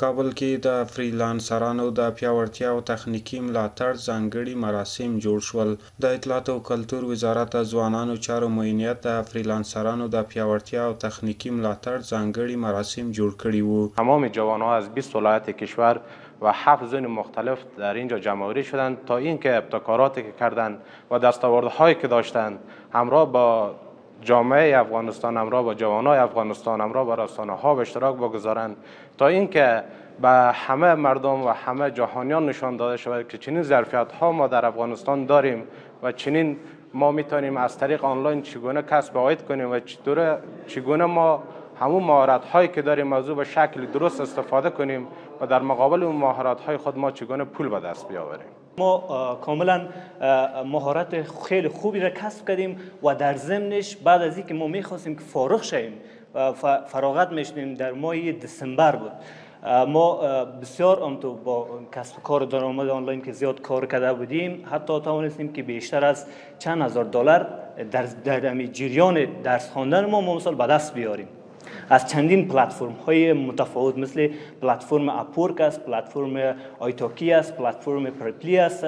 کابل کې د فریلانسرانو د پیاوړتیا او تخنیکي ملاتړ ځانګړي مراسم جوړ شول. د اطلاعات او کلتور وزارت د ځوانانو چارو معینیت د فریلانسرانو د پیاوړتیا او تخنیکی ملاتړ ځانګړي مراسم جوړ کړي وو. تمام جوانها از 20 ولایت کشور و 7 زون مختلف در اینجا جمع‌آوری شدند تا اینکه ابتکاراتی که کردند و دستاوردهایی که داشتند همراه با جامعه افغانستان، همراه با جوانای افغانستان، همراه با رسانه‌ها به اشتراک بگذارند تا اینکه به همه مردم و همه جهانیان نشان داده شود که چنین ظرفیت‌ها ما در افغانستان داریم و چنین ما میتونیم از طریق آنلاین چگونه کسب عاید کنیم و چگونه ما همون مهارت‌هایی که داریم موضوع به شکل درست استفاده کنیم و در مقابل اون مهارت‌های خود ما چگونه پول به دست بیاوریم. ما کاملا مهارت خیلی خوبی را کسب کردیم و در ضمنش بعد از اینکه ما می‌خواستیم که فارغ شویم فراغت می‌شدیم در ماه دسامبر بود. ما بسیار با کسب کار درآمد آنلاین که زیاد کار کرده بودیم حتی توانستیم که بیشتر از چند هزار دلار در جریان درس خواندن ما مثلا به دست بیاریم. از چندین پلتفرم های متفاوت مثل پلتفرم اپورک است، پلتفرم آیتاکی است، پلتفرم پرپلی است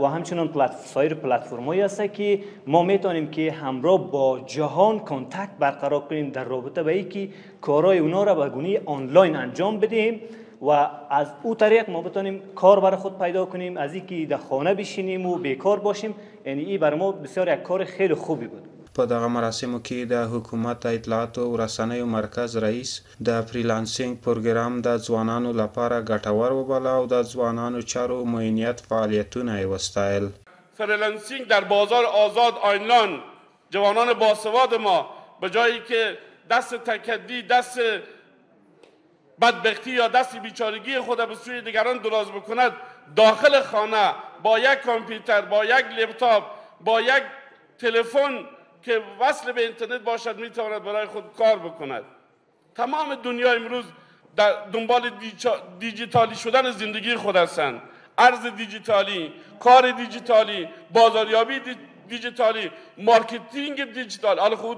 و همچنین سایر پلتفرم هایی است که ما میتونیم که همراه با جهان کانتکت برقرار کنیم در رابطه به اینکه کارهای اونا را به گونه آنلاین انجام بدیم و از او طریق ما بتونیم کار برای خود پیدا کنیم، از اینکه در خانه بشینیم و بیکار باشیم. یعنی این برای ما بسیار یک کار خیلی خوبی بود. په دغه مراسمو کې د حکومت د اطلاعات او رسنیو مرکز رئیس د فریلانسینګ پروګرام د ځوانانو لپاره ګټور وباله او د ځوانانو چارو معینیت فعالیتونه یې وستایل. فریلانسینگ در بازار آزاد آنلاین جوانان باسواد ما به جایی که دست تکدی، دست بدبختی یا دست بیچارگی خود به سوی دیگران دراز بکند، داخل خانه با یک کامپیوتر، با یک لپتاپ، با یک تلفن که وصل به اینترنت باشد میتواند برای خود کار بکند. تمام دنیا امروز در دنبال دیجیتالی شدن زندگی خود هستند. ارز دیجیتالی، کار دیجیتالی، بازاریابی دیجیتالی، مارکتینگ دیجیتال. حالا خب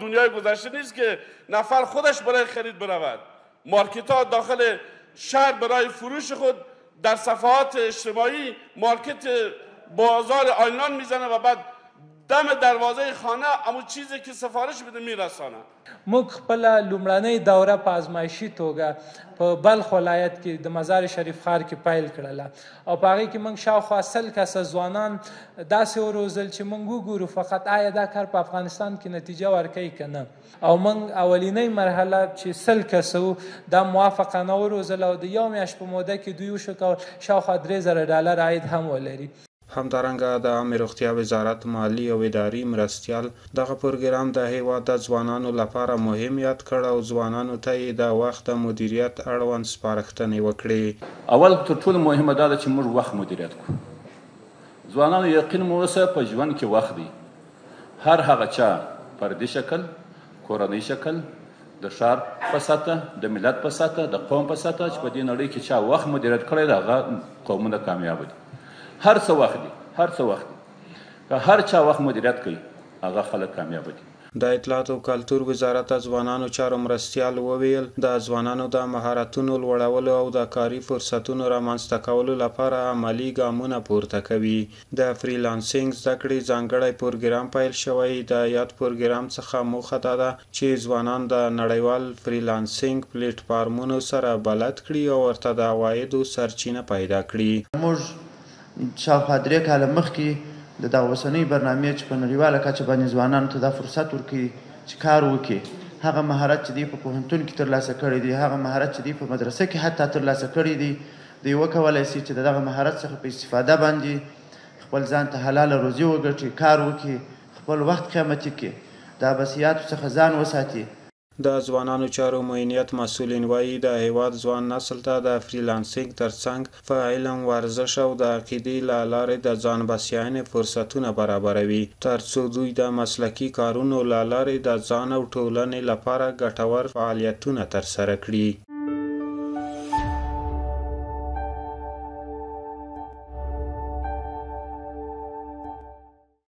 دنیای گذشته نیست که نفر خودش برای خرید برود. مارکت ها داخل شهر برای فروش خود در صفحات اجتماعی مارکت بازار آنلاین میزنه و بعد دم دروازه خانه امو چیزی که سفارش بده میرسانه. موږ خپل لومړنۍ دوره په ازمایشي توګه په بلخ ولایت کې د مزار شریف ښار کې پیل کړله او په هغې کې موږ شاوخوا 100 کسه ځوانان داسې وروزل چې موږ وګورو فقط آیا دا کار په افغانستان کې نتیجه ورکوي که نه. او موږ اولینۍ مرحله چې 100 کسه وو دا موافقانه وروزل او د یو میاشت په موده کې دوی وشو کول شاوخوا 3000 ډالر عاید هم ولري. همدارنګه د عامه روغتیا وزارت مالی او اداري مرستیال دغه پروګرام د هیواد د ځوانانو لپاره مهم یاد کړ او ځوانانو ته یې د وخت د مدیریت اړوند سپارښتنې وکړې. اول تر ټولو مهمه دا ده چې موږ وخت مدیریت کړو. ځوانانو یقین مو اوسه په ژوند کې وخت دی. هر هغه چا فردي شکل، کورنۍ شکل، د ښار په سطحه، د ملت په سطحه، د قوم په سطحه چې په دې نړۍ کې چا وخت مدیریت کړی دی هغه قومونه کامیابه دي. هر څه وخت دی که هر چا وخت مدیریت کوي هغه خلک کامیابه دي. د اطلاعات او کلتور وزارت د ځوانانو چارو مرستیال وویل د ځوانانو د مهارتونو لوړولو او د کاري فرصتونو رامنځته کولو لپاره عملي ګامونه پورته کوي. د فریلانسینګ زده کړې ځانګړی پروګرام پیل شوی. د یاد پروګرام څخه موخه دا ده چې ځوانان د نړیوال فریلانسینګ پلیټفارمونو سره بلد کړي او ورته د عوایدو سرچینه پیدا کړي. موږ شاوخوا 3 کاله مخکې د دغه اوسنۍ برنامې چې په نړیواله کچه باندې ځوانانو ته دا فرصت ورکوي چې کار وکړي، هغه مهارت چې دوی په پوهنتون کې ترلاسه کړی دی، هغه مهارت چې دوی په مدرسه کې حتی ترلاسه کړی دی، دوی وکولی شي چې د دغه مهارت څخه په استفاده باندې خپل ځان ته حلاله روزي وګټي، کار وکړي، خپل وخت قیمتي کړي، د عبثیاتو څخه ځان وساتي. د ځوانانو چارو معینیت مسؤلین وایي د هیواد ځوان نسل ته د فریلانسینګ ترڅنګ په علم، ورزش او د عقیدې له لارې د ځان بسیاینې فرصتونه برابروي تر څو دوی د مسلکي کارونو له لارې د ځان او ټولنې لپاره ګټور فعالیتونه ترسره کړي.